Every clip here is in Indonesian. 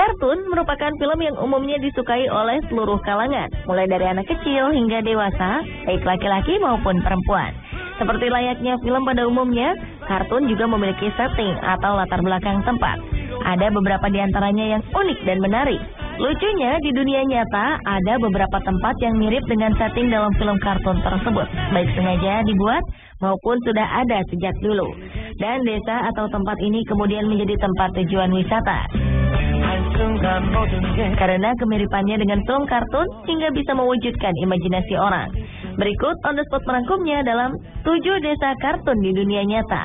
Kartun merupakan film yang umumnya disukai oleh seluruh kalangan, mulai dari anak kecil hingga dewasa, baik laki-laki maupun perempuan. Seperti layaknya film pada umumnya, kartun juga memiliki setting atau latar belakang tempat. Ada beberapa di antaranya yang unik dan menarik. Lucunya, di dunia nyata ada beberapa tempat yang mirip dengan setting dalam film kartun tersebut, baik sengaja dibuat maupun sudah ada sejak dulu. Dan desa atau tempat ini kemudian menjadi tempat tujuan wisata. Karena kemiripannya dengan film kartun hingga bisa mewujudkan imajinasi orang. Berikut on the spot merangkumnya dalam 7 desa kartun di dunia nyata.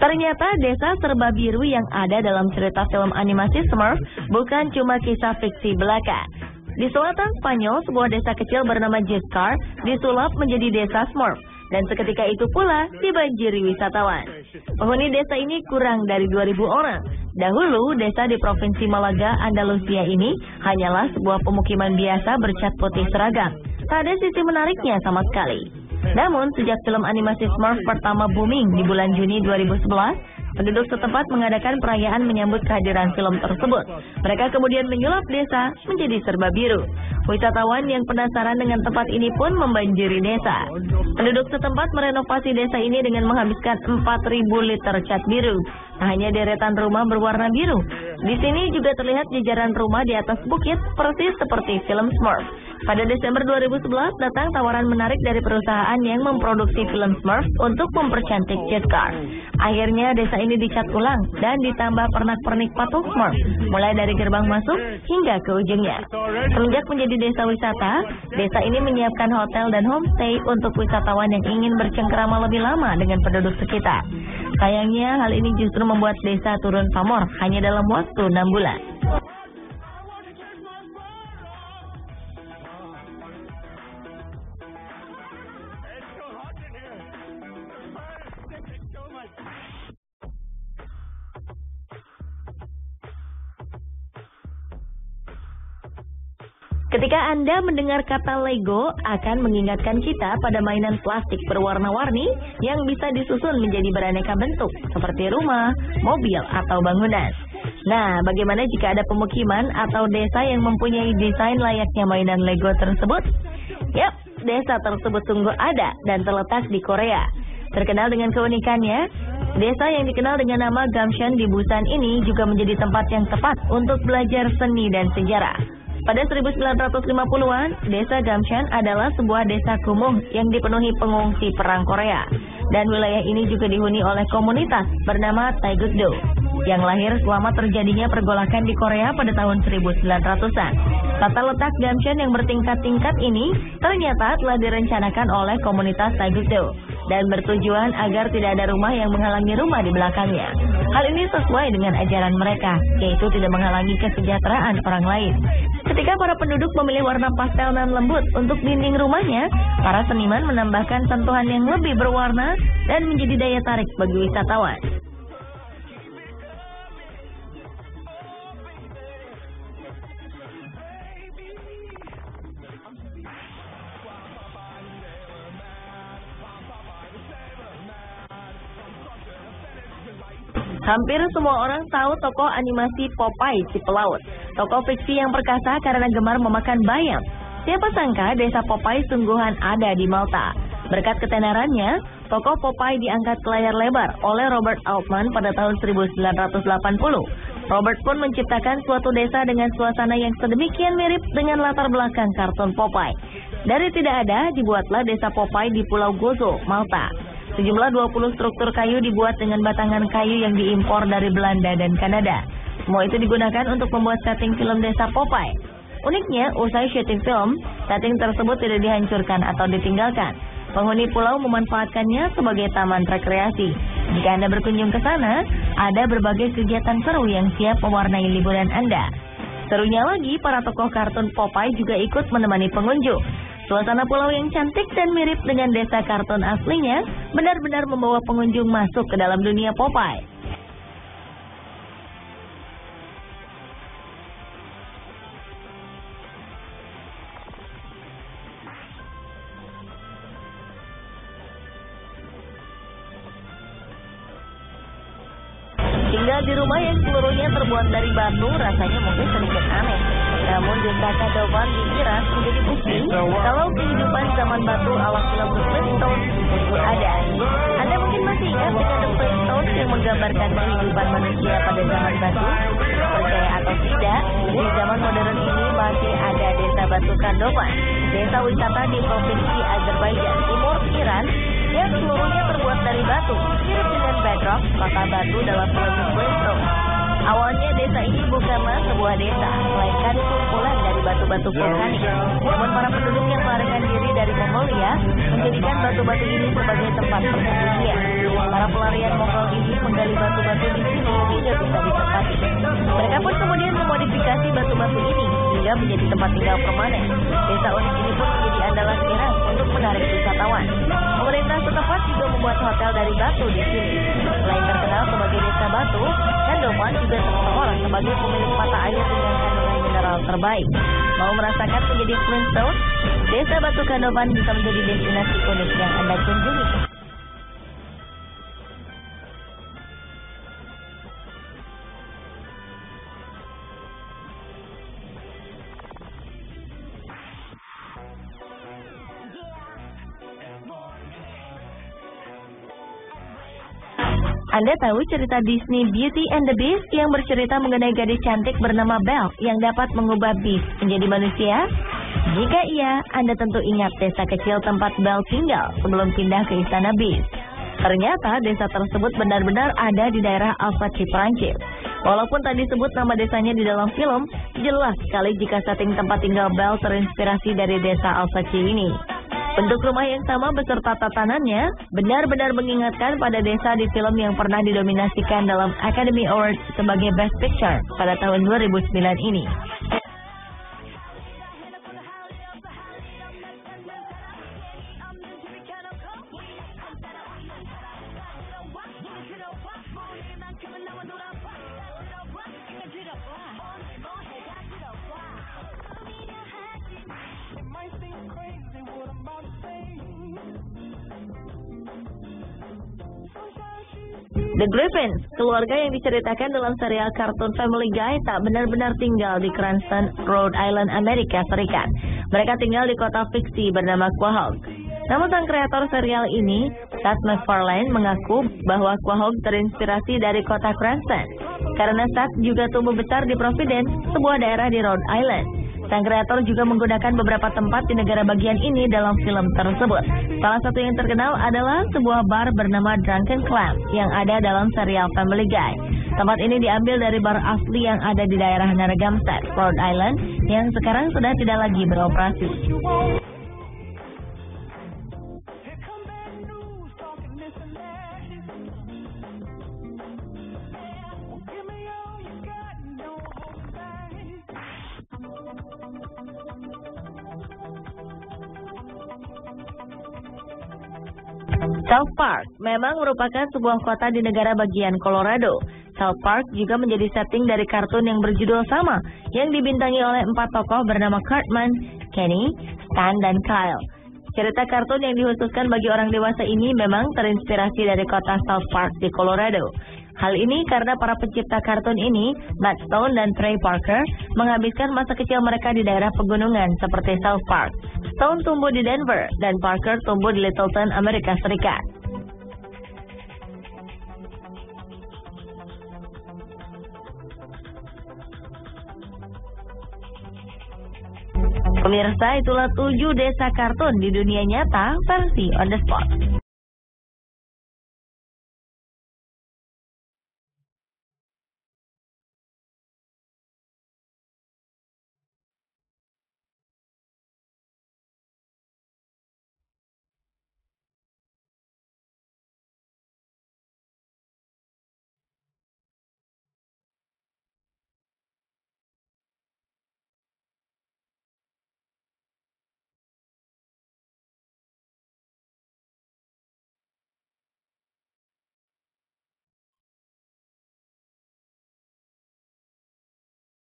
Ternyata desa serba biru yang ada dalam cerita film animasi Smurf bukan cuma kisah fiksi belaka. Di selatan Spanyol, sebuah desa kecil bernama Giscard disulap menjadi desa Smurf, dan seketika itu pula dibanjiri wisatawan. Penghuni desa ini kurang dari 2.000 orang. Dahulu, desa di Provinsi Malaga, Andalusia ini hanyalah sebuah pemukiman biasa bercat putih seragam. Tak ada sisi menariknya sama sekali. Namun, sejak film animasi Smurf pertama booming di bulan Juni 2011, penduduk setempat mengadakan perayaan menyambut kehadiran film tersebut. Mereka kemudian menyulap desa menjadi serba biru. Wisatawan yang penasaran dengan tempat ini pun membanjiri desa. Penduduk setempat merenovasi desa ini dengan menghabiskan 4.000 liter cat biru. Tak hanya deretan rumah berwarna biru, di sini juga terlihat jajaran rumah di atas bukit persis seperti film Smurf. Pada Desember 2011 datang tawaran menarik dari perusahaan yang memproduksi film Smurf untuk mempercantik Giscard. Akhirnya desa ini dicat ulang dan ditambah pernak-pernik patung Smurf, mulai dari gerbang masuk hingga ke ujungnya. Semenjak menjadi desa wisata, desa ini menyiapkan hotel dan homestay untuk wisatawan yang ingin bercengkrama lebih lama dengan penduduk sekitar. Sayangnya hal ini justru membuat desa turun pamor hanya dalam waktu 6 bulan. Ketika Anda mendengar kata Lego, akan mengingatkan kita pada mainan plastik berwarna-warni yang bisa disusun menjadi beraneka bentuk, seperti rumah, mobil, atau bangunan. Nah, bagaimana jika ada pemukiman atau desa yang mempunyai desain layaknya mainan Lego tersebut? Yap, desa tersebut sungguh ada dan terletak di Korea. Terkenal dengan keunikannya, desa yang dikenal dengan nama Gamcheon di Busan ini juga menjadi tempat yang tepat untuk belajar seni dan sejarah. Pada 1950-an, desa Gamcheon adalah sebuah desa kumuh yang dipenuhi pengungsi perang Korea. Dan wilayah ini juga dihuni oleh komunitas bernama Taegukdo, yang lahir selama terjadinya pergolakan di Korea pada tahun 1900-an. Tata letak Gamcheon yang bertingkat-tingkat ini ternyata telah direncanakan oleh komunitas Taegukdo dan bertujuan agar tidak ada rumah yang menghalangi rumah di belakangnya. Hal ini sesuai dengan ajaran mereka, yaitu tidak menghalangi kesejahteraan orang lain. Ketika para penduduk memilih warna pastel dan lembut untuk dinding rumahnya, para seniman menambahkan sentuhan yang lebih berwarna dan menjadi daya tarik bagi wisatawan. Hampir semua orang tahu tokoh animasi Popeye si pelaut, tokoh fiksi yang perkasa karena gemar memakan bayam. Siapa sangka desa Popeye sungguhan ada di Malta. Berkat ketenarannya, tokoh Popeye diangkat ke layar lebar oleh Robert Altman pada tahun 1980. Robert pun menciptakan suatu desa dengan suasana yang sedemikian mirip dengan latar belakang kartun Popeye. Dari tidak ada, dibuatlah desa Popeye di Pulau Gozo, Malta. Sejumlah 20 struktur kayu dibuat dengan batangan kayu yang diimpor dari Belanda dan Kanada. Semua itu digunakan untuk membuat setting film desa Popeye. Uniknya, usai syuting film, setting tersebut tidak dihancurkan atau ditinggalkan. Penghuni pulau memanfaatkannya sebagai taman rekreasi. Jika Anda berkunjung ke sana, ada berbagai kegiatan seru yang siap mewarnai liburan Anda. Serunya lagi, para tokoh kartun Popeye juga ikut menemani pengunjung. Suasana pulau yang cantik dan mirip dengan desa kartun aslinya benar-benar membawa pengunjung masuk ke dalam dunia Popeye. Tinggal di rumah yang seluruhnya terbuat dari batu rasanya mungkin sedikit aneh. Namun desa Kadovan di Iran menjadi bukti kalau kehidupan zaman batu ala film The Flintstones itu ada. Anda mungkin masih ingat dengan The Flintstones yang menggambarkan kehidupan manusia pada zaman batu? Percaya atau tidak, di zaman modern ini masih ada desa Batu Kadovan, desa wisata di provinsi Azerbaijan Timur Iran yang seluruhnya terbuat dari batu, mirip dengan bedrock, kota batu dalam film The Flintstones. Awalnya desa ini bukanlah sebuah desa, melainkan kumpulan dari batu-batu vulkanik. Namun para penduduk yang melarikan diri dari Mongolia menjadikan batu-batu ini sebagai tempat persembunyian. Para pelarian Mongol ini menggali batu-batu di sini hingga bisa ditempati. Mereka pun kemudian memodifikasi batu-batu ini hingga menjadi tempat tinggal permanen. Desa unik ini pun menjadi andalan Iran untuk menarik wisatawan. Pemerintah setempat juga membuat hotel dari batu di sini. Selain terkenal sebagai desa batu, Kadovan juga terkenal sebagai pemilik mata air dengan kandungan mineral terbaik. Mau merasakan menjadi Flintstone? Desa Batu Kadovan bisa menjadi destinasi unik yang Anda kunjungi. Anda tahu cerita Disney Beauty and the Beast yang bercerita mengenai gadis cantik bernama Belle yang dapat mengubah Beast menjadi manusia? Jika iya, Anda tentu ingat desa kecil tempat Belle tinggal sebelum pindah ke istana Beast. Ternyata desa tersebut benar-benar ada di daerah Alsace, Prancis. Walaupun tak disebut nama desanya di dalam film, jelas sekali jika setting tempat tinggal Belle terinspirasi dari desa Alsace ini. Bentuk rumah yang sama beserta tatanannya benar-benar mengingatkan pada desa di film yang pernah didominasikan dalam Academy Award sebagai Best Picture pada tahun 2009 ini. The Griffins, keluarga yang diceritakan dalam serial kartun Family Guy, tak benar-benar tinggal di Cranston, Rhode Island, Amerika Serikat. Mereka tinggal di kota fiksi bernama Quahog. Namun sang kreator serial ini, Seth MacFarlane, mengaku bahwa Quahog terinspirasi dari kota Cranston, karena Seth juga tumbuh besar di Providence, sebuah daerah di Rhode Island. Sang kreator juga menggunakan beberapa tempat di negara bagian ini dalam film tersebut. Salah satu yang terkenal adalah sebuah bar bernama Drunken Clam yang ada dalam serial Family Guy. Tempat ini diambil dari bar asli yang ada di daerah Narragansett, Rhode Island, yang sekarang sudah tidak lagi beroperasi. South Park memang merupakan sebuah kota di negara bagian Colorado. South Park juga menjadi setting dari kartun yang berjudul sama, yang dibintangi oleh 4 tokoh bernama Cartman, Kenny, Stan, dan Kyle. Cerita kartun yang dikhususkan bagi orang dewasa ini memang terinspirasi dari kota South Park di Colorado. Hal ini karena para pencipta kartun ini, Matt Stone dan Trey Parker, menghabiskan masa kecil mereka di daerah pegunungan seperti South Park. Stone tumbuh di Denver dan Parker tumbuh di Littleton, Amerika Serikat. Pemirsa, itulah 7 desa kartun di dunia nyata versi on the spot.